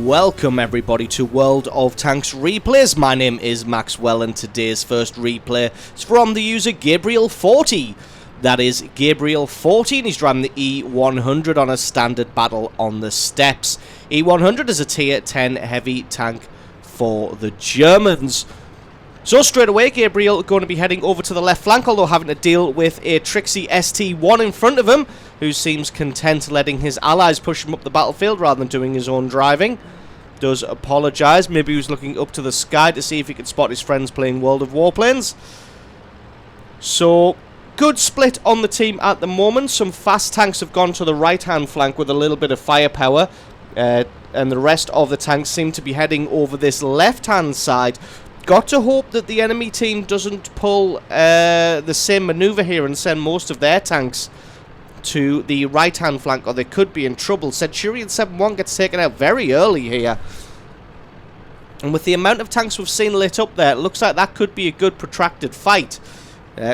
Welcome everybody to World of Tanks replays. My name is Maxwell and today's first replay is from the user Gabriel40. That is Gabriel40 and he's driving the E100 on a standard battle on the steppes. E100 is a tier 10 heavy tank for the Germans. So straight away, Gabriel going to be heading over to the left flank, although having to deal with a tricksy ST1 in front of him, who seems content letting his allies push him up the battlefield rather than doing his own driving. Does apologise, maybe he was looking up to the sky to see if he could spot his friends playing World of Warplanes. So, good split on the team at the moment. Some fast tanks have gone to the right-hand flank with a little bit of firepower, and the rest of the tanks seem to be heading over this left-hand side. Got to hope that the enemy team doesn't pull the same manoeuvre here and send most of their tanks to the right-hand flank, or they could be in trouble. Centurion 7-1 gets taken out very early here. And with the amount of tanks we've seen lit up there, it looks like that could be a good protracted fight.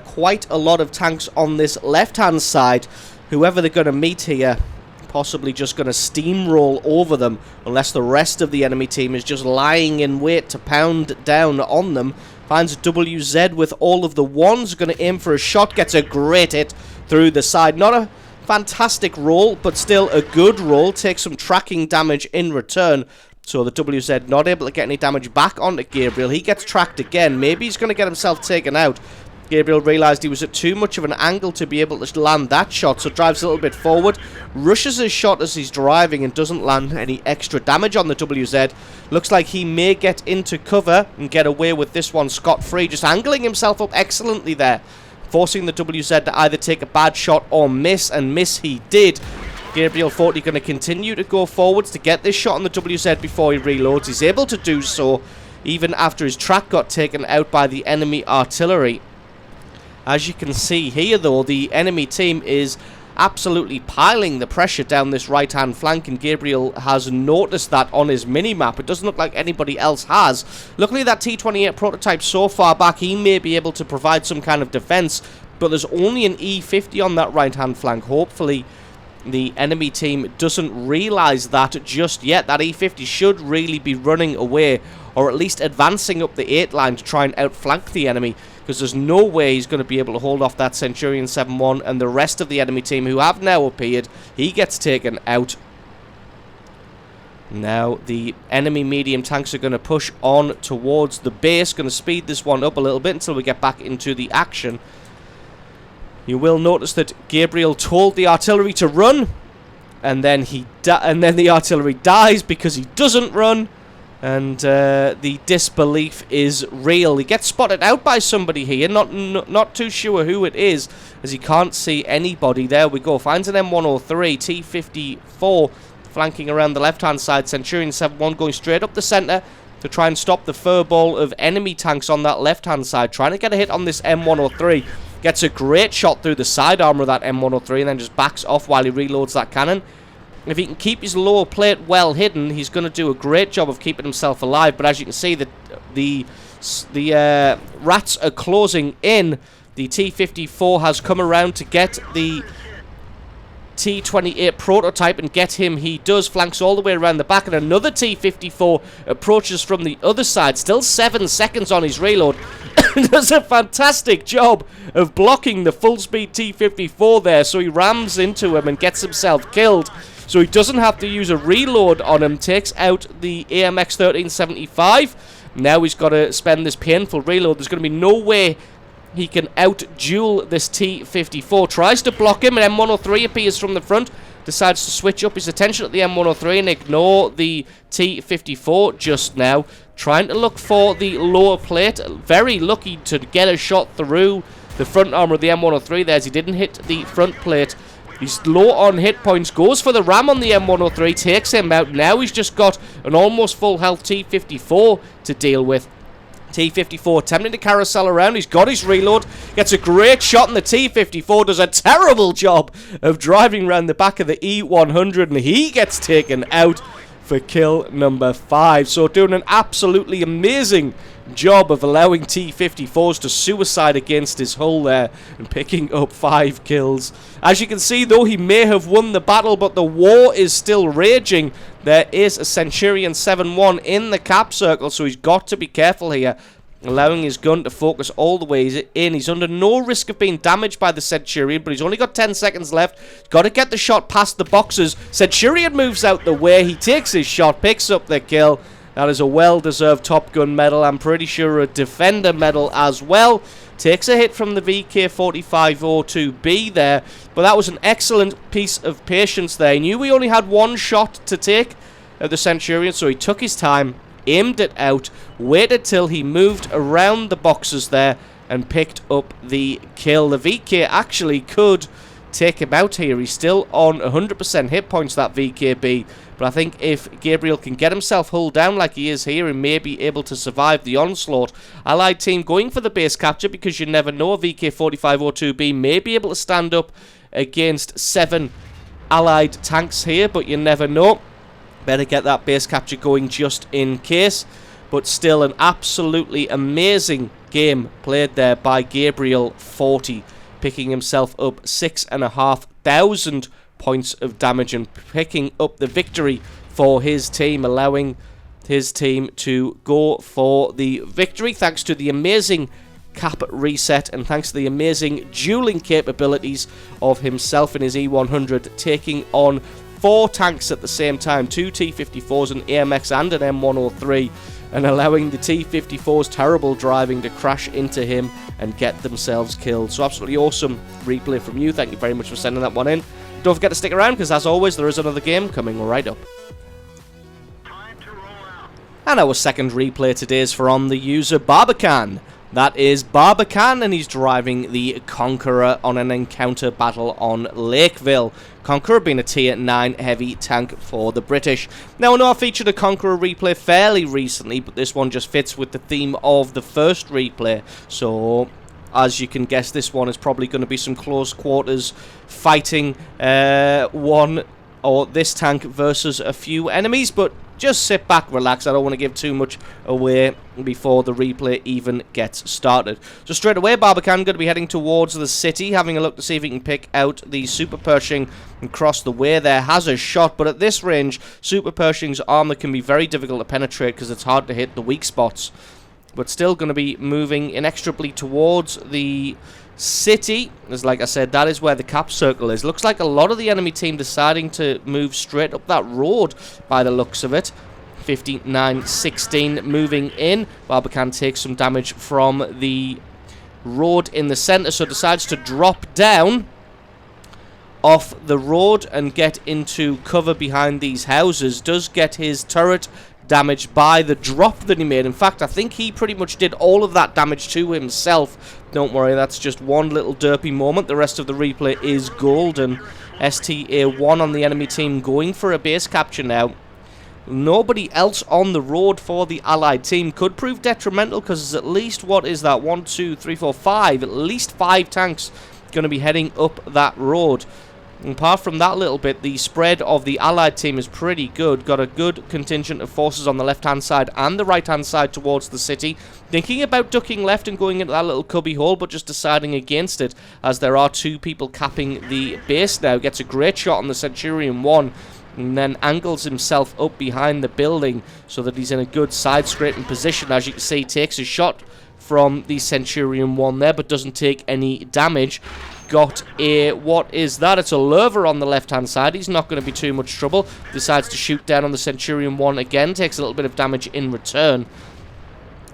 Quite a lot of tanks on this left-hand side. Whoever they're going to meet here, possibly just going to steamroll over them, unless the rest of the enemy team is just lying in wait to pound down on them. Finds WZ with all of the ones, going to aim for a shot, gets a great hit through the side. Not a fantastic roll, but still a good roll. Takes some tracking damage in return. So the WZ not able to get any damage back onto Gabriel. He gets tracked again. Maybe he's going to get himself taken out. Gabriel realised he was at too much of an angle to be able to land that shot, so drives a little bit forward, rushes his shot as he's driving and doesn't land any extra damage on the WZ. Looks like he may get into cover and get away with this one scot-free, just angling himself up excellently there, forcing the WZ to either take a bad shot or miss, and miss he did. Gabriel40 going to continue to go forwards to get this shot on the WZ before he reloads. He's able to do so even after his track got taken out by the enemy artillery. As you can see here, though, the enemy team is absolutely piling the pressure down this right-hand flank, and Gabriel has noticed that on his mini-map. It doesn't look like anybody else has. Luckily, that T-28 prototype so far back, he may be able to provide some kind of defense, but there's only an E50 on that right-hand flank. Hopefully, the enemy team doesn't realize that just yet. That E50 should really be running away, or at least advancing up the 8 line to try and outflank the enemy, because there's no way he's going to be able to hold off that Centurion 7-1 and the rest of the enemy team who have now appeared. He gets taken out. Now the enemy medium tanks are going to push on towards the base. Going to speed this one up a little bit until we get back into the action. You will notice that Gabriel told the artillery to run, and then the artillery dies because he doesn't run. And the disbelief is real. He gets spotted out by somebody here. Not too sure who it is, as he can't see anybody. There we go. Finds an M103, T54, flanking around the left-hand side. Centurion 7-1 going straight up the centre to try and stop the furball of enemy tanks on that left-hand side. Trying to get a hit on this M103. Gets a great shot through the side armour of that M103 and then just backs off while he reloads that cannon. If he can keep his lower plate well hidden, he's going to do a great job of keeping himself alive. But as you can see, the rats are closing in. The T-54 has come around to get the T-28 prototype, and get him he does. Flanks all the way around the back, and another T-54 approaches from the other side. Still 7 seconds on his reload. Does a fantastic job of blocking the full-speed T-54 there, so he rams into him and gets himself killed. So he doesn't have to use a reload on him. Takes out the AMX 1375. Now he's got to spend this painful reload. There's going to be no way he can out-duel this T-54. Tries to block him, and M103 appears from the front. Decides to switch up his attention at the M103 and ignore the T-54 just now. Trying to look for the lower plate. Very lucky to get a shot through the front armor of the M103 there, as he didn't hit the front plate. He's low on hit points, goes for the ram on the M103, takes him out. Now he's just got an almost full health T-54 to deal with. T-54 attempting to carousel around. He's got his reload, gets a great shot, and the T-54 does a terrible job of driving around the back of the E100, and he gets taken out. for kill number 5. So doing an absolutely amazing job of allowing T-54s to suicide against his hull there and picking up 5 kills. As you can see, though, he may have won the battle, but the war is still raging. There is a Centurion 7-1 in the cap circle, so he's got to be careful here, allowing his gun to focus all the way in. He's under no risk of being damaged by the Centurion, but he's only got 10 seconds left. He's got to get the shot past the boxes. Centurion moves out the way. He takes his shot, picks up the kill. That is a well-deserved Top Gun medal. I'm pretty sure a Defender medal as well. Takes a hit from the VK-4502B there, but that was an excellent piece of patience there. He knew he only had one shot to take at the Centurion, so he took his time, aimed it out, waited till he moved around the boxes there, and picked up the kill. The VK actually could take him out here. He's still on 100% hit points, that VKB, but I think if Gabriel can get himself hulled down like he is here, he may be able to survive the onslaught. Allied team going for the base capture, because you never know, VK-4502B may be able to stand up against 7 Allied tanks here, but you never know. Better get that base capture going just in case. But still an absolutely amazing game played there by Gabriel 40, picking himself up 6,500 points of damage and picking up the victory for his team, allowing his team to go for the victory thanks to the amazing cap reset and thanks to the amazing dueling capabilities of himself and his E100, taking on 4 tanks at the same time, 2 T-54s, an AMX and an M103, and allowing the T-54's terrible driving to crash into him and get themselves killed. So absolutely awesome replay from you. Thank you very much for sending that one in. Don't forget to stick around, because as always, there is another game coming right up. And our second replay today is from the user Barbican. That is Barbican, and he's driving the Conqueror on an encounter battle on Lakeville. Conqueror being a tier 9 heavy tank for the British. Now, I know I featured a Conqueror replay fairly recently, but this one just fits with the theme of the first replay. So, as you can guess, this one is probably going to be some close quarters fighting this tank versus a few enemies, but just sit back, relax. I don't want to give too much away before the replay even gets started. So straight away, Barbican going to be heading towards the city, having a look to see if he can pick out the Super Pershing and cross the way there. Has a shot, but at this range, Super Pershing's armor can be very difficult to penetrate because it's hard to hit the weak spots. But still going to be moving inexorably towards the city, as like I said, that is where the cap circle is. Looks like a lot of the enemy team deciding to move straight up that road by the looks of it. 59-16 moving in. Barbican takes some damage from the road in the center, so decides to drop down off the road and get into cover behind these houses. Does get his turret damaged by the drop that he made. In fact, I think he pretty much did all of that damage to himself. Don't worry, that's just one little derpy moment. The rest of the replay is golden. STA1 on the enemy team going for a base capture now. Nobody else on the road for the Allied team. Could prove detrimental, because there's at least, what is that, 1, 2, 3, 4, 5, at least 5 tanks going to be heading up that road. And apart from that little bit, the spread of the Allied team is pretty good. Got a good contingent of forces on the left-hand side and the right-hand side towards the city. Thinking about ducking left and going into that little cubby hole, but just deciding against it, as there are 2 people capping the base now. Gets a great shot on the Centurion 1, and then angles himself up behind the building so that he's in a good side-scraping position. As you can see, takes a shot from the Centurion 1 there, but doesn't take any damage. Got a, what is that? It's a Lurver on the left-hand side. He's not going to be too much trouble. Decides to shoot down on the Centurion 1 again. Takes a little bit of damage in return.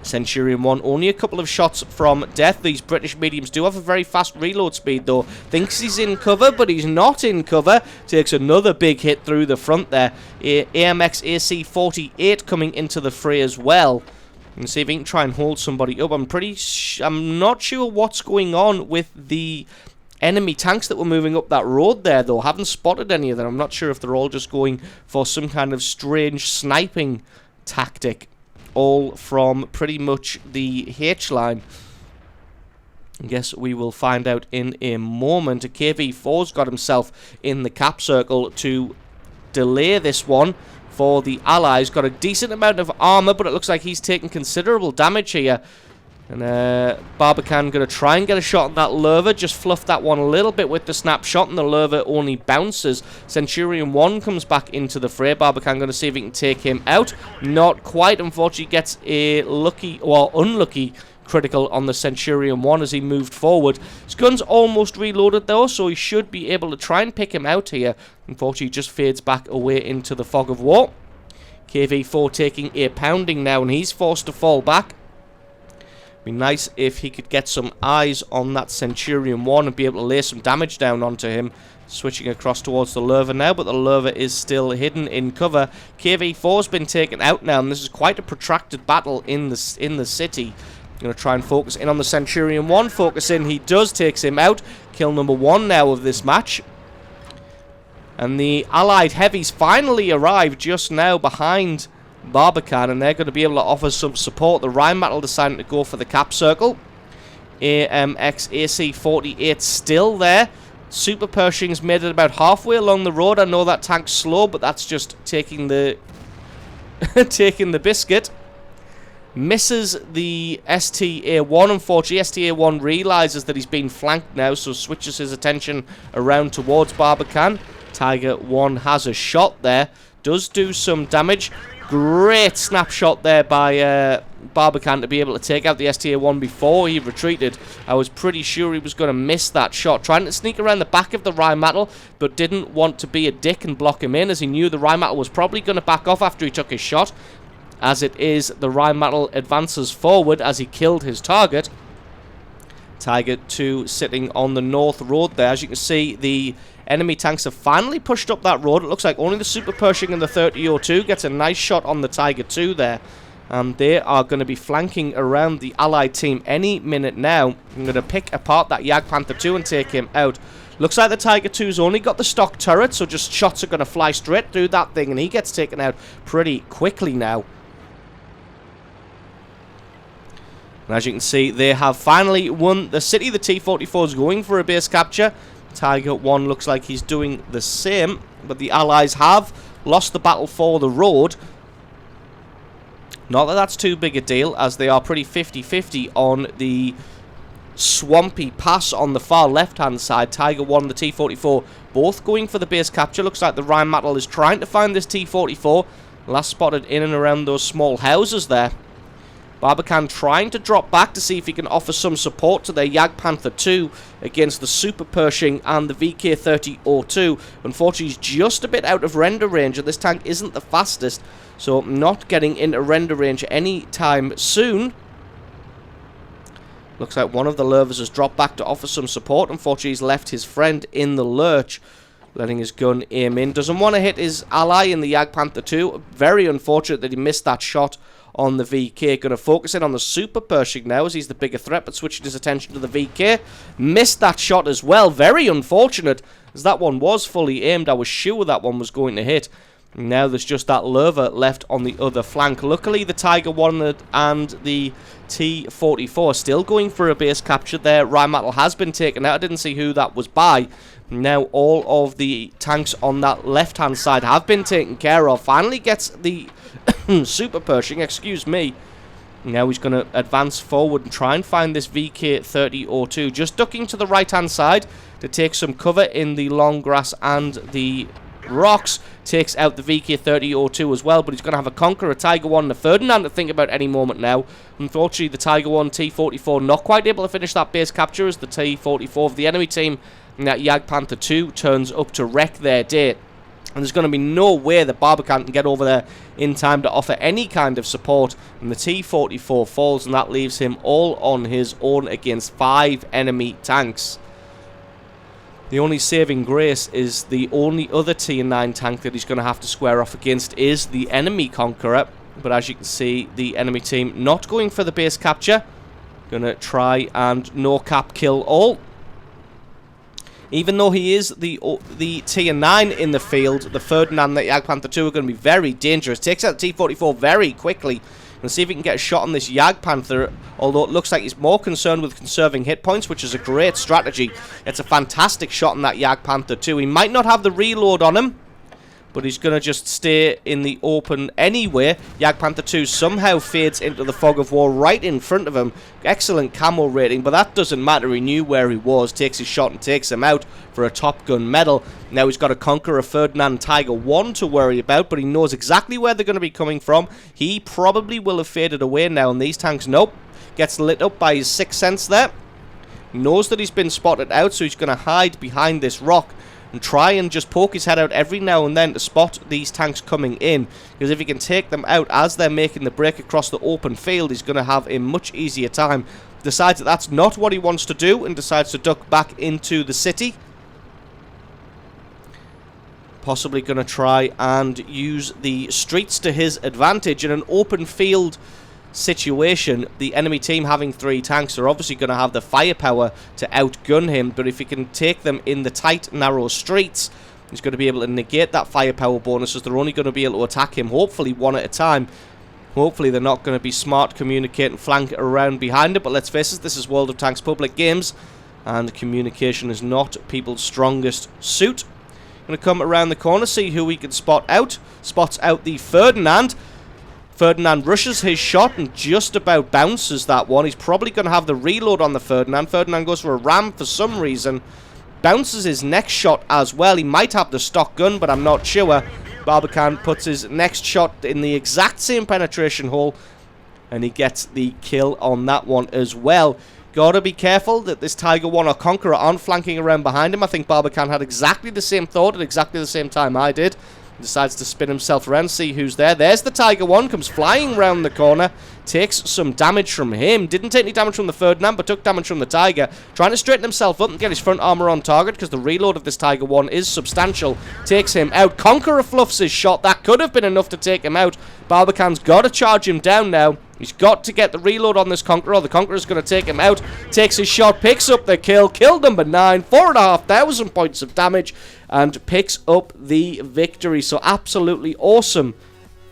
Centurion 1 only a couple of shots from death. These British mediums do have a very fast reload speed, though. Thinks he's in cover, but he's not in cover. Takes another big hit through the front there. AMX AC-48 coming into the fray as well. And see if he can try and hold somebody up. I'm not sure what's going on with the enemy tanks that were moving up that road there, though. Haven't spotted any of them. I'm not sure if they're all just going for some kind of strange sniping tactic, all from pretty much the H-line. I guess we will find out in a moment. A KV4's got himself in the cap circle to delay this one for the Allies. Got a decent amount of armor, but it looks like he's taking considerable damage here. And Barbican going to try and get a shot on that Lurva. Just fluff that one a little bit with the snapshot, and the Lurva only bounces. Centurion 1 comes back into the fray. Barbican going to see if he can take him out. Not quite. Unfortunately, gets a lucky, or unlucky, critical on the Centurion 1 as he moved forward. His gun's almost reloaded though, so he should be able to try and pick him out here. Unfortunately, he just fades back away into the fog of war. KV4 taking a pounding now, and he's forced to fall back. Be nice if he could get some eyes on that Centurion 1 and be able to lay some damage down onto him. Switching across towards the Lurva now, but the Lurva is still hidden in cover. KV4's been taken out now, and this is quite a protracted battle in the city. Going to try and focus in on the Centurion 1. Focus in, he does, takes him out. Kill number 1 now of this match. And the Allied heavies finally arrived just now behind Barbican, and they're going to be able to offer some support. The Rheinmetall deciding to go for the cap circle. AMX AC-48 still there. Super Pershing's made it about halfway along the road. I know that tank's slow, but that's just taking the taking the biscuit. Misses the STA-1. Unfortunately, STA-1 realizes that he's been flanked now, so switches his attention around towards Barbican. Tiger 1 has a shot there. Does do some damage. Great snapshot there by Barbican to be able to take out the STA-1 before he retreated. I was pretty sure he was going to miss that shot. Trying to sneak around the back of the Rheinmetall, but didn't want to be a dick and block him in, as he knew the Rheinmetall was probably going to back off after he took his shot. As it is, the Rheinmetall advances forward as he killed his target. Tiger 2 sitting on the north road there. As you can see, the enemy tanks have finally pushed up that road. It looks like only the Super Pershing and the 3002 gets a nice shot on the Tiger 2 there. And they are going to be flanking around the Allied team any minute now. I'm going to pick apart that Jagdpanther 2 and take him out. Looks like the Tiger 2's only got the stock turret, so just shots are going to fly straight through that thing, and he gets taken out pretty quickly now. And as you can see, they have finally won the city. The T-44 is going for a base capture. Tiger 1 looks like he's doing the same, but the Allies have lost the battle for the road. Not that that's too big a deal, as they are pretty 50-50 on the swampy pass on the far left-hand side. Tiger 1 and the T-44 both going for the base capture. Looks like the Rheinmetall is trying to find this T-44. Last spotted in and around those small houses there. Barbican trying to drop back to see if he can offer some support to their Jagdpanther 2 against the Super Pershing and the VK-3002. Unfortunately, he's just a bit out of render range, and this tank isn't the fastest, so not getting into render range anytime soon. Looks like one of the Lurvas has dropped back to offer some support. Unfortunately, he's left his friend in the lurch, letting his gun aim in. Doesn't want to hit his ally in the Jagdpanther 2. Very unfortunate that he missed that shot on the VK. Going to focus in on the Super Pershing now, as he's the bigger threat, but switching his attention to the VK. Missed that shot as well. Very unfortunate, as that one was fully aimed. I was sure that one was going to hit. Now there's just that Lurva left on the other flank. Luckily, the Tiger 1 and the T-44 are still going for a base capture there. Rheinmetall has been taken out. I didn't see who that was by. Now all of the tanks on that left-hand side have been taken care of. Finally gets the Super Pershing, excuse me. Now he's going to advance forward and try and find this VK-3002. Just ducking to the right-hand side to take some cover in the long grass and the rocks. Takes out the VK-3002 as well, but he's going to have a Conqueror, Tiger 1 and a Ferdinand to think about any moment now. Unfortunately, the Tiger 1 T-44 not quite able to finish that base capture, as the T-44 of the enemy team and that Jagdpanther 2 turns up to wreck their day. And there's going to be no way that Barbican can get over there in time to offer any kind of support. And the T-44 falls, and that leaves him all on his own against 5 enemy tanks. The only saving grace is the only other T9 tank that he's going to have to square off against is the enemy Conqueror. But as you can see, the enemy team not going for the base capture. Going to try and no-cap kill all. Even though he is the tier 9 in the field, the Ferdinand and the Jagdpanther 2 are going to be very dangerous. Takes out the T-44 very quickly. And see if he can get a shot on this Jagdpanther, although it looks like he's more concerned with conserving hit points, which is a great strategy. It's a fantastic shot on that Jagdpanther 2. He might not have the reload on him, but he's going to just stay in the open anyway. Jagdpanther 2 somehow fades into the fog of war right in front of him. Excellent camo rating, but that doesn't matter. He knew where he was, takes his shot and takes him out for a Top Gun medal. Now he's got a Conqueror, Ferdinand, Tiger 1 to worry about, but he knows exactly where they're going to be coming from. He probably will have faded away now, and these tanks, nope, gets lit up by his sixth sense there. Knows that he's been spotted out, so he's going to hide behind this rock and try and just poke his head out every now and then to spot these tanks coming in, because if he can take them out as they're making the break across the open field, he's going to have a much easier time. Decides that that's not what he wants to do and decides to duck back into the city. Possibly going to try and use the streets to his advantage in an open field situation. The enemy team having 3 tanks are obviously going to have the firepower to outgun him, but if he can take them in the tight, narrow streets, he's going to be able to negate that firepower bonus, as they're only going to be able to attack him, hopefully one at a time. Hopefully they're not going to be smart, communicate and flank around behind it, but let's face it, this is World of Tanks public games, and communication is not people's strongest suit. Going to come around the corner, see who we can spot out. Spots out the Ferdinand. Ferdinand rushes his shot and just about bounces that one. He's probably going to have the reload on the Ferdinand. Ferdinand goes for a ram for some reason. Bounces his next shot as well. He might have the stock gun, but I'm not sure. Barbican puts his next shot in the exact same penetration hole, and he gets the kill on that one as well. Gotta be careful that this Tiger 1 or Conqueror aren't flanking around behind him. I think Barbican had exactly the same thought at exactly the same time I did. Decides to spin himself around, see who's there. There's the Tiger 1, comes flying round the corner, takes some damage from him. Didn't take any damage from the Ferdinand, but took damage from the Tiger. Trying to straighten himself up and get his front armor on target, because the reload of this Tiger 1 is substantial. Takes him out. Conqueror fluffs his shot. That could have been enough to take him out. Barbican's got to charge him down now. He's got to get the reload on this Conqueror. The Conqueror's going to take him out. Takes his shot, picks up the kill. Kill number 9, 4,500 points of damage, and picks up the victory. So absolutely awesome.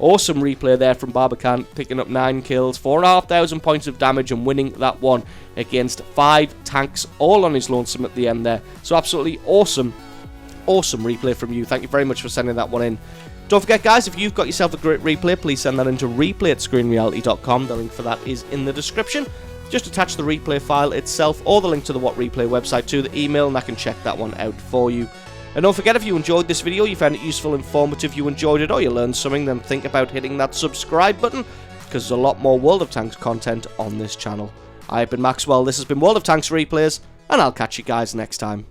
Awesome replay there from Barbican, picking up 9 kills, 4,500 points of damage, and winning that one against 5 tanks, all on his lonesome at the end there. So absolutely awesome. Awesome replay from you. Thank you very much for sending that one in. Don't forget, guys, if you've got yourself a great replay, please send that into replay@screenreality.com. The link for that is in the description. Just attach the replay file itself or the link to the What Replay website to the email, and I can check that one out for you. And don't forget, if you enjoyed this video, you found it useful, informative, you enjoyed it, or you learned something, then think about hitting that subscribe button, because there's a lot more World of Tanks content on this channel. I've been Maxwell, this has been World of Tanks Replays, and I'll catch you guys next time.